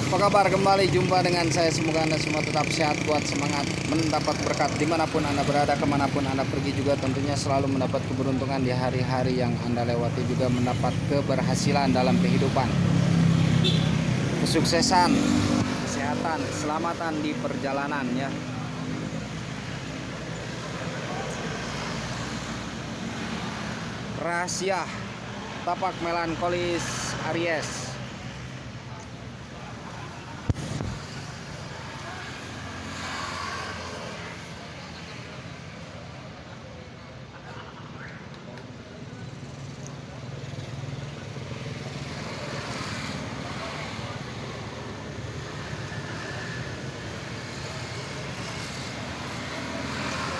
Apa kabar? Kembali jumpa dengan saya. Semoga Anda semua tetap sehat, kuat, semangat, mendapat berkat dimanapun Anda berada, kemanapun Anda pergi, juga tentunya selalu mendapat keberuntungan di hari-hari yang Anda lewati, juga mendapat keberhasilan dalam kehidupan, kesuksesan, kesehatan, keselamatan di perjalanan ya. Rahasia tapak melankolis Aries.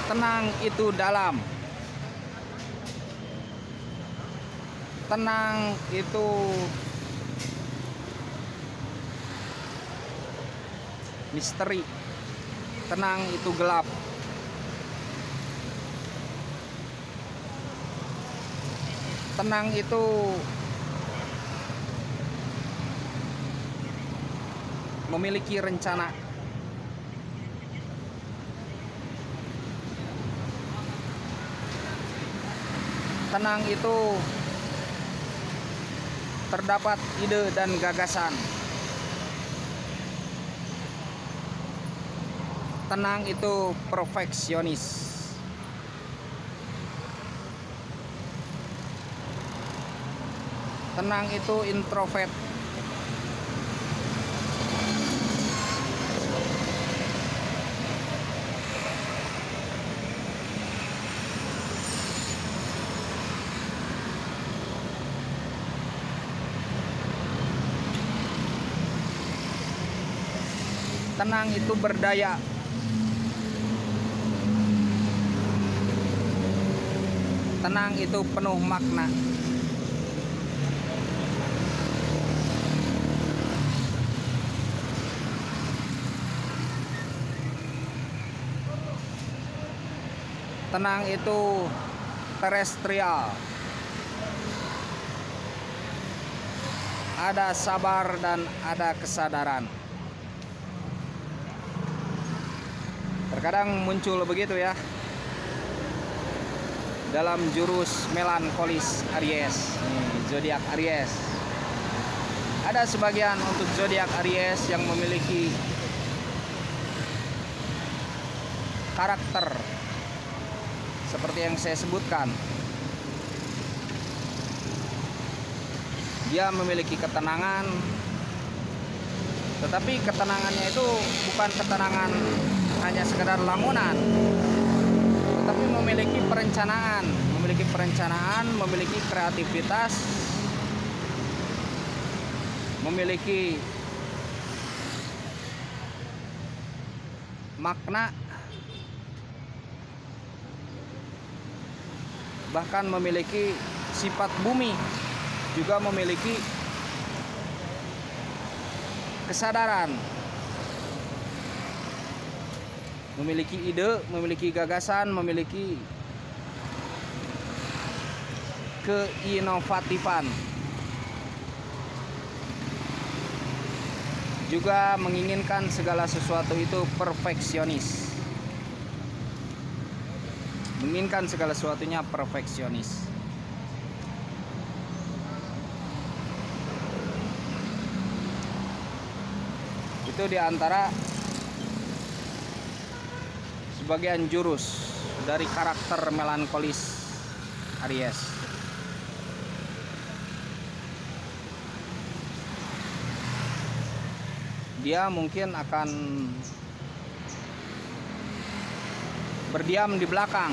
Tenang itu dalam. Tenang itu misteri. Tenang itu gelap. Tenang itu memiliki rencana. Tenang itu terdapat ide dan gagasan. Tenang itu perfeksionis. Tenang itu introvert. Tenang itu berdaya. Tenang itu penuh makna. Tenang itu terestrial. Ada sabar dan ada kesadaran. Terkadang muncul begitu ya dalam jurus melankolis Aries, zodiak Aries. Ada sebagian untuk zodiak Aries yang memiliki karakter seperti yang saya sebutkan. Dia memiliki ketenangan, tetapi ketenangannya itu bukan ketenangan hanya sekedar lamunan, tetapi memiliki perencanaan, memiliki kreativitas, memiliki makna, bahkan memiliki sifat bumi, juga memiliki kesadaran, memiliki ide, memiliki gagasan, memiliki keinovatifan, juga menginginkan segala sesuatu itu perfeksionis, menginginkan segala sesuatunya perfeksionis. Itu diantara sebagian jurus dari karakter melankolis Aries. Dia mungkin akan berdiam di belakang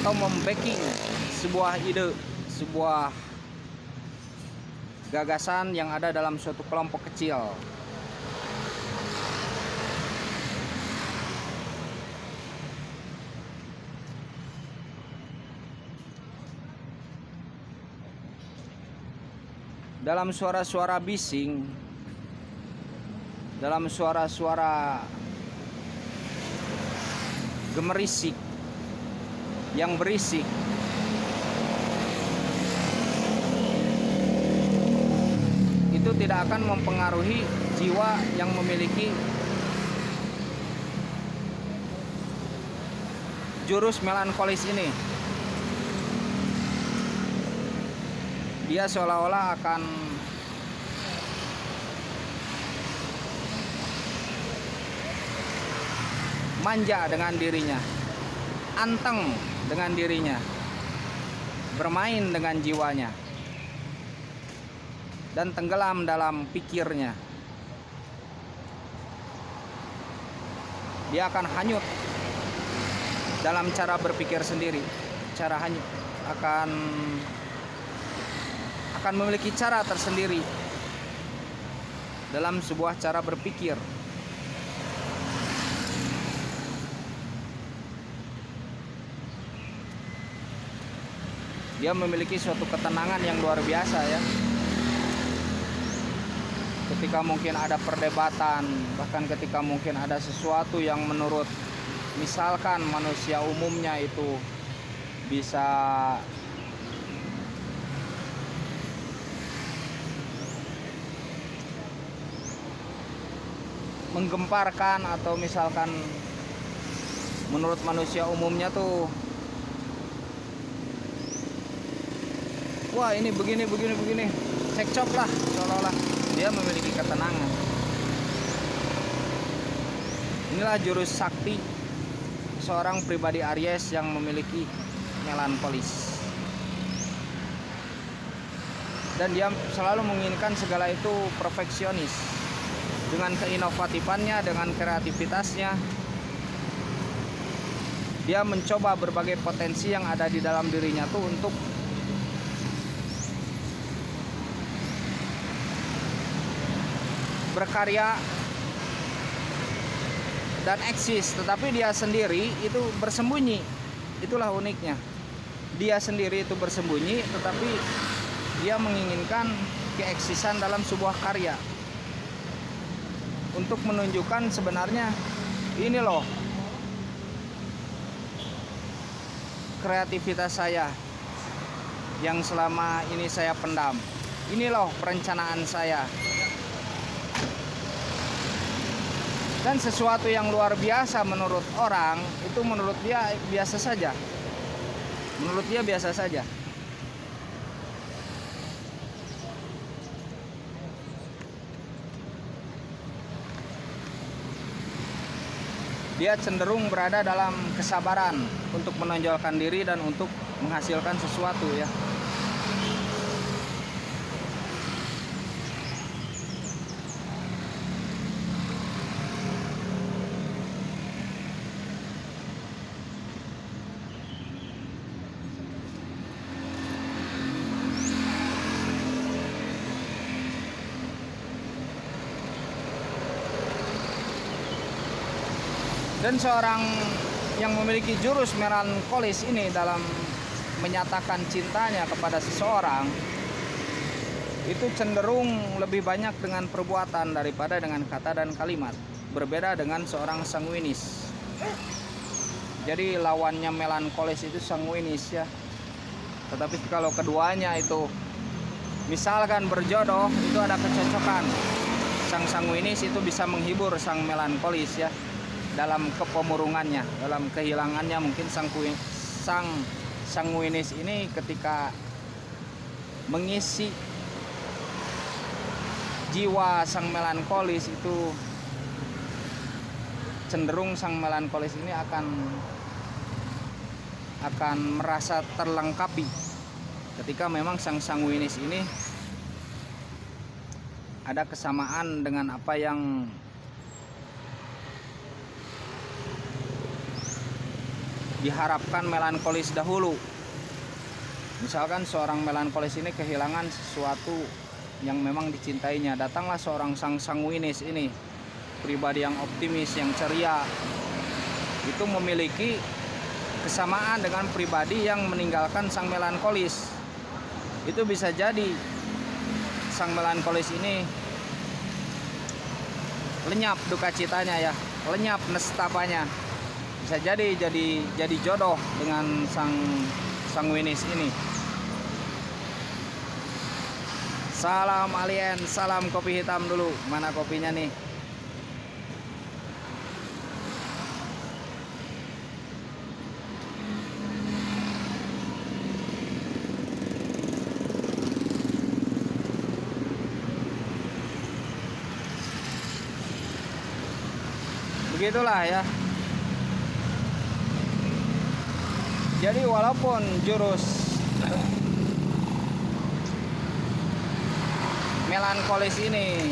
atau membacking sebuah ide, sebuah gagasan yang ada dalam suatu kelompok kecil. Dalam suara-suara bising, dalam suara-suara gemerisik yang berisik, itu tidak akan mempengaruhi jiwa yang memiliki jurus melankolis ini. Dia seolah-olah akan manja dengan dirinya, anteng dengan dirinya, bermain dengan jiwanya, dan tenggelam dalam pikirnya. Dia akan hanyut dalam cara berpikir sendiri, cara hanyut, akan memiliki cara tersendiri dalam sebuah cara berpikir. Dia memiliki suatu ketenangan yang luar biasa ya. Ketika mungkin ada perdebatan, bahkan ketika mungkin ada sesuatu yang menurut misalkan manusia umumnya itu bisa menggemparkan, atau misalkan menurut manusia umumnya tuh, wah ini begini, cekcok lah, seolah-olah dia memiliki ketenangan. Inilah jurus sakti seorang pribadi Aries yang memiliki melankolis. Dan dia selalu menginginkan segala itu perfeksionis. Dengan keinovatifan,nya, dengan kreativitasnya, dia mencoba berbagai potensi yang ada di dalam dirinya tuh untuk berkarya dan eksis. Tetapi dia sendiri itu bersembunyi. Itulah uniknya. Dia sendiri itu bersembunyi, tetapi dia menginginkan keeksisan dalam sebuah karya, untuk menunjukkan sebenarnya ini loh kreativitas saya yang selama ini saya pendam. Ini loh perencanaan saya. Dan sesuatu yang luar biasa menurut orang itu menurut dia biasa saja. Menurut dia biasa saja. Dia cenderung berada dalam kesabaran untuk menonjolkan diri dan untuk menghasilkan sesuatu ya. Dan seorang yang memiliki jurus melankolis ini dalam menyatakan cintanya kepada seseorang itu cenderung lebih banyak dengan perbuatan daripada dengan kata dan kalimat. Berbeda dengan seorang sanguinis. Jadi lawannya melankolis itu sanguinis ya. Tetapi kalau keduanya itu misalkan berjodoh, itu ada kecocokan. Sang sanguinis itu bisa menghibur sang melankolis ya, dalam kepemurungannya, dalam kehilangannya. Mungkin sang sanguinis ini ketika mengisi jiwa sang melankolis itu, cenderung sang melankolis ini akan merasa terlengkapi ketika memang sang sanguinis ini ada kesamaan dengan apa yang diharapkan melankolis dahulu. Misalkan seorang melankolis ini kehilangan sesuatu yang memang dicintainya, datanglah seorang sang sanguinis ini, pribadi yang optimis, yang ceria, itu memiliki kesamaan dengan pribadi yang meninggalkan sang melankolis. Itu bisa jadi sang melankolis ini lenyap duka citanya ya, lenyap nestapanya. Bisa jadi jodoh dengan sang sanguinis ini. Salam alien, salam kopi hitam dulu. Mana kopinya nih? Begitulah ya. Jadi walaupun jurus melankolis ini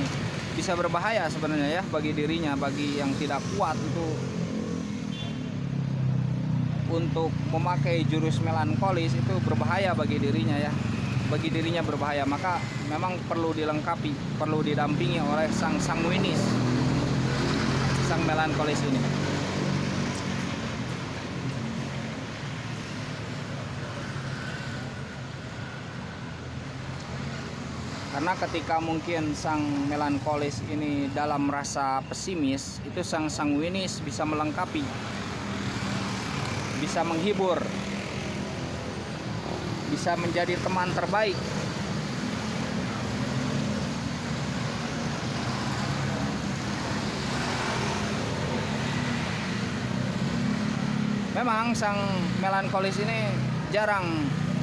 bisa berbahaya sebenarnya ya bagi dirinya, bagi yang tidak kuat itu untuk memakai jurus melankolis itu berbahaya bagi dirinya ya. Bagi dirinya berbahaya, maka memang perlu dilengkapi, perlu didampingi oleh sang sanguinis, sang melankolis ini. Karena ketika mungkin sang melankolis ini dalam rasa pesimis, itu sang sanguinis bisa melengkapi, bisa menghibur, bisa menjadi teman terbaik. Memang sang melankolis ini jarang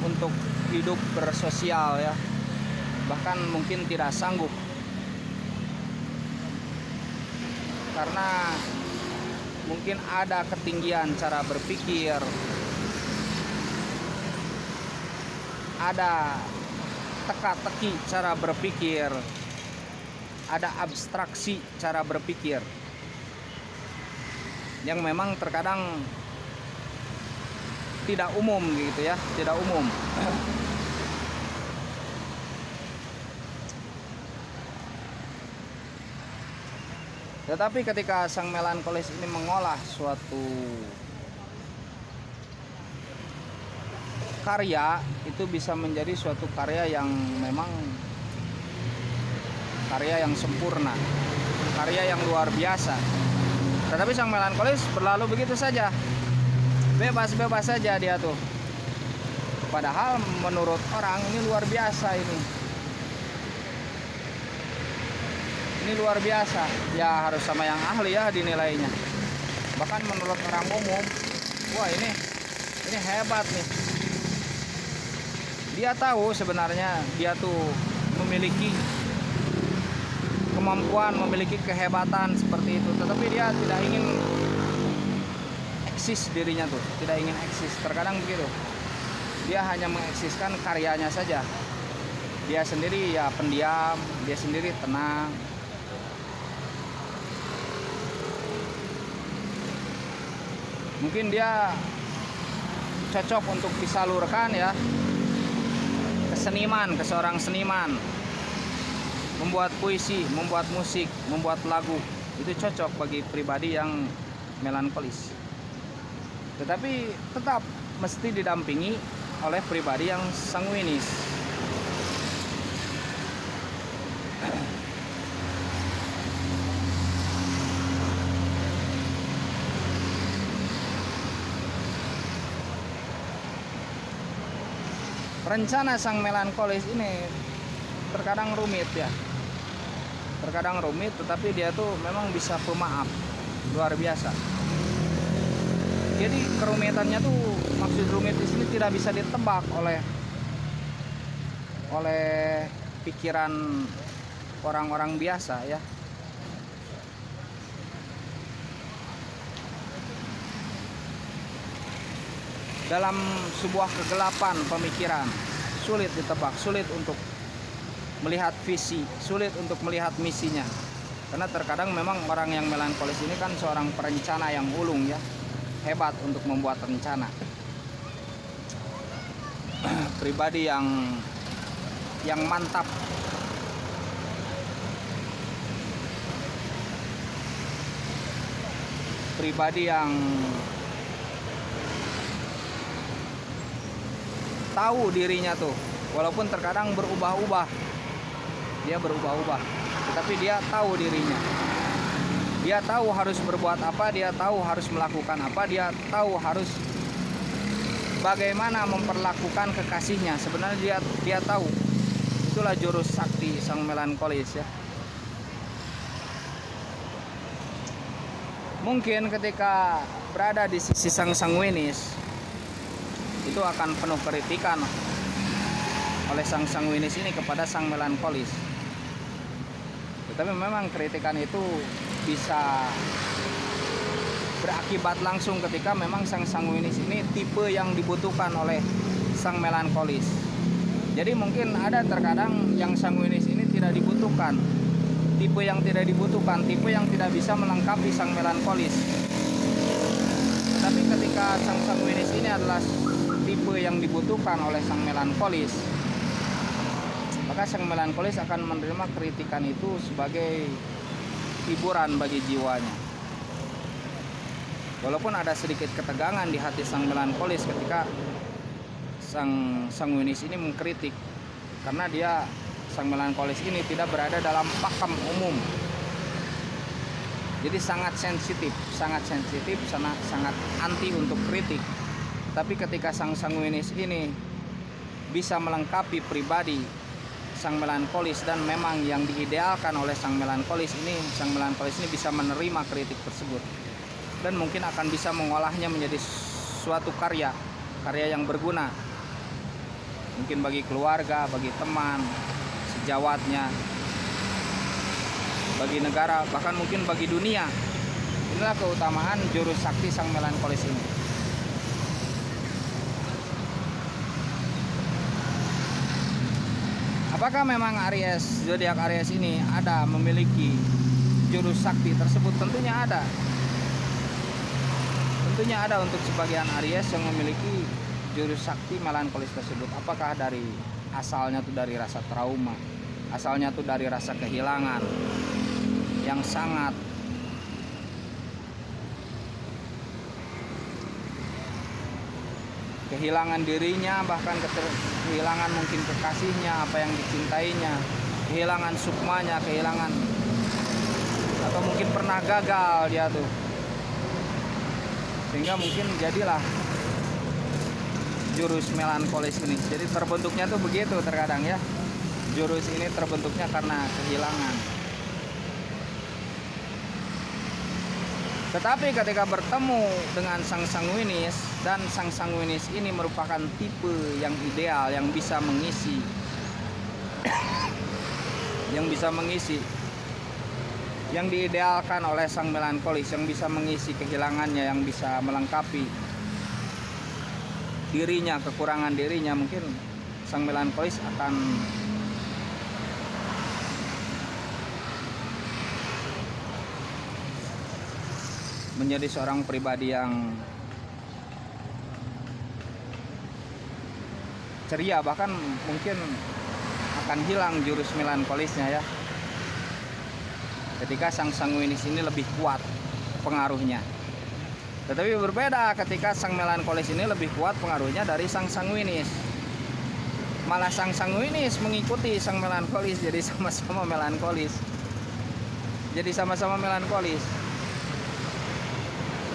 untuk hidup bersosial ya, bahkan mungkin tidak sanggup, karena mungkin ada ketinggian cara berpikir, ada teka-teki cara berpikir, ada abstraksi cara berpikir yang memang terkadang tidak umum gitu ya, tidak umum. Tetapi ketika sang melankolis ini mengolah suatu karya, itu bisa menjadi suatu karya yang memang karya yang sempurna, karya yang luar biasa. Tetapi sang melankolis berlalu begitu saja, bebas-bebas saja dia tuh. Padahal menurut orang ini luar biasa ini. Ini luar biasa. Ya harus sama yang ahli ya dinilainya. Bahkan menurut orang umum, wah ini hebat nih. Dia tahu sebenarnya dia tuh memiliki kemampuan, memiliki kehebatan seperti itu, tetapi dia tidak ingin eksis dirinya tuh, tidak ingin eksis. Terkadang begitu. Dia hanya mengeksiskan karyanya saja. Dia sendiri ya pendiam, dia sendiri tenang. Mungkin dia cocok untuk disalurkan ya ke seniman, ke seorang seniman. Membuat puisi, membuat musik, membuat lagu, itu cocok bagi pribadi yang melankolis. Tetapi tetap mesti didampingi oleh pribadi yang sanguinis. Rencana sang melankolis ini terkadang rumit ya. Terkadang rumit, tetapi dia tuh memang bisa pemaaf, luar biasa. Jadi kerumitannya tuh, maksud rumit di sini tidak bisa ditebak oleh pikiran orang-orang biasa ya. Dalam sebuah kegelapan pemikiran, sulit ditebak, sulit untuk melihat visi, sulit untuk melihat misinya. Karena terkadang memang orang yang melankolis ini kan seorang perencana yang ulung ya, hebat untuk membuat rencana. Pribadi yang mantap. Pribadi yang tahu dirinya tuh, walaupun terkadang berubah-ubah. Dia berubah-ubah, tetapi dia tahu dirinya. Dia tahu harus berbuat apa, dia tahu harus melakukan apa, dia tahu harus bagaimana memperlakukan kekasihnya. Sebenarnya dia tahu. Itulah jurus sakti sang melankolis ya. Mungkin ketika berada di sisi sang sanguinis itu akan penuh kritikan oleh sang sanguinis ini kepada sang melankolis. Tetapi memang kritikan itu bisa berakibat langsung ketika memang sang sanguinis ini tipe yang dibutuhkan oleh sang melankolis. Jadi mungkin ada terkadang yang sanguinis ini tidak dibutuhkan, tipe yang tidak dibutuhkan, tipe yang tidak bisa melengkapi sang melankolis. Tapi ketika sang sanguinis ini adalah tipe yang dibutuhkan oleh sang melankolis, maka sang melankolis akan menerima kritikan itu sebagai hiburan bagi jiwanya. Walaupun ada sedikit ketegangan di hati sang melankolis ketika sang sanguinis ini mengkritik, karena sang melankolis ini tidak berada dalam pakem umum. Jadi sangat sensitif, sangat anti untuk kritik. Tapi ketika sang sanguinis ini bisa melengkapi pribadi sang melankolis dan memang yang diidealkan oleh sang melankolis ini bisa menerima kritik tersebut dan mungkin akan bisa mengolahnya menjadi suatu karya yang berguna, mungkin bagi keluarga, bagi teman sejawatnya, bagi negara, bahkan mungkin bagi dunia. Inilah keutamaan jurus sakti sang melankolis ini. Apakah memang Aries, zodiak Aries ini memiliki jurus sakti tersebut? Tentunya ada. Tentunya ada untuk sebagian Aries yang memiliki jurus sakti melankolis tersebut. Apakah asalnya tuh dari rasa trauma, asalnya tuh dari rasa kehilangan yang sangat kehilangan dirinya, bahkan kehilangan mungkin kekasihnya, apa yang dicintainya, kehilangan sukmanya, kehilangan, atau mungkin pernah gagal dia tuh, sehingga mungkin jadilah jurus melankolis ini. Jadi terbentuknya tuh begitu terkadang ya, jurus ini terbentuknya karena kehilangan. Tetapi ketika bertemu dengan sang sanguinis, dan sang sanguinis ini merupakan tipe yang ideal yang bisa mengisi yang diidealkan oleh sang melankolis, yang bisa mengisi kehilangannya, yang bisa melengkapi dirinya, kekurangan dirinya, mungkin sang melankolis akan menjadi seorang pribadi yang ceria, bahkan mungkin akan hilang jurus melankolisnya ya, ketika sang sanguinis ini lebih kuat pengaruhnya. Tetapi berbeda ketika sang melankolis ini lebih kuat pengaruhnya dari sang sanguinis. Malah sang sanguinis mengikuti sang melankolis, jadi sama-sama melankolis.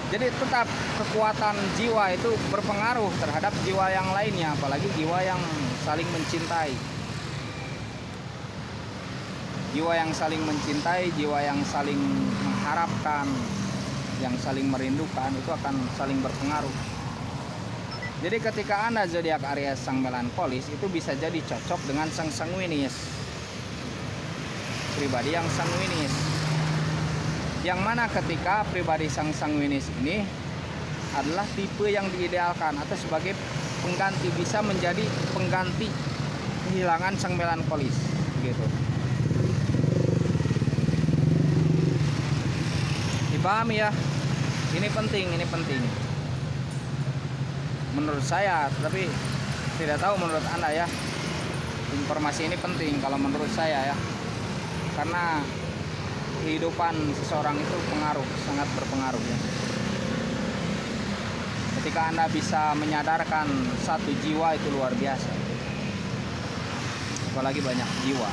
Jadi tetap kekuatan jiwa itu berpengaruh terhadap jiwa yang lainnya, apalagi jiwa yang saling mencintai. Jiwa yang saling mencintai, jiwa yang saling mengharapkan, yang saling merindukan, itu akan saling berpengaruh. Jadi ketika Anda zodiak Aries sang melankolis, itu bisa jadi cocok dengan sang sanguinis, pribadi yang sanguinis. Yang mana ketika pribadi sang sanguinis ini adalah tipe yang diidealkan atau sebagai pengganti, bisa menjadi pengganti kehilangan sang melankolis gitu. Dipahami ya, ini penting menurut saya, tapi tidak tahu menurut Anda ya. Informasi ini penting kalau menurut saya ya, karena kehidupan seseorang itu sangat berpengaruh ya. Ketika Anda bisa menyadarkan satu jiwa itu luar biasa, apalagi banyak jiwa.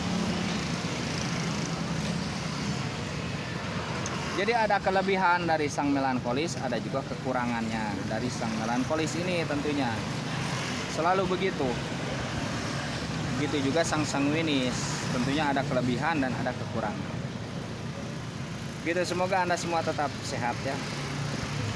Jadi ada kelebihan dari sang melankolis, ada juga kekurangannya dari sang melankolis ini, tentunya selalu begitu. Begitu juga sang sanguinis, tentunya ada kelebihan dan ada kekurangan. Gitu, semoga Anda semua tetap sehat ya.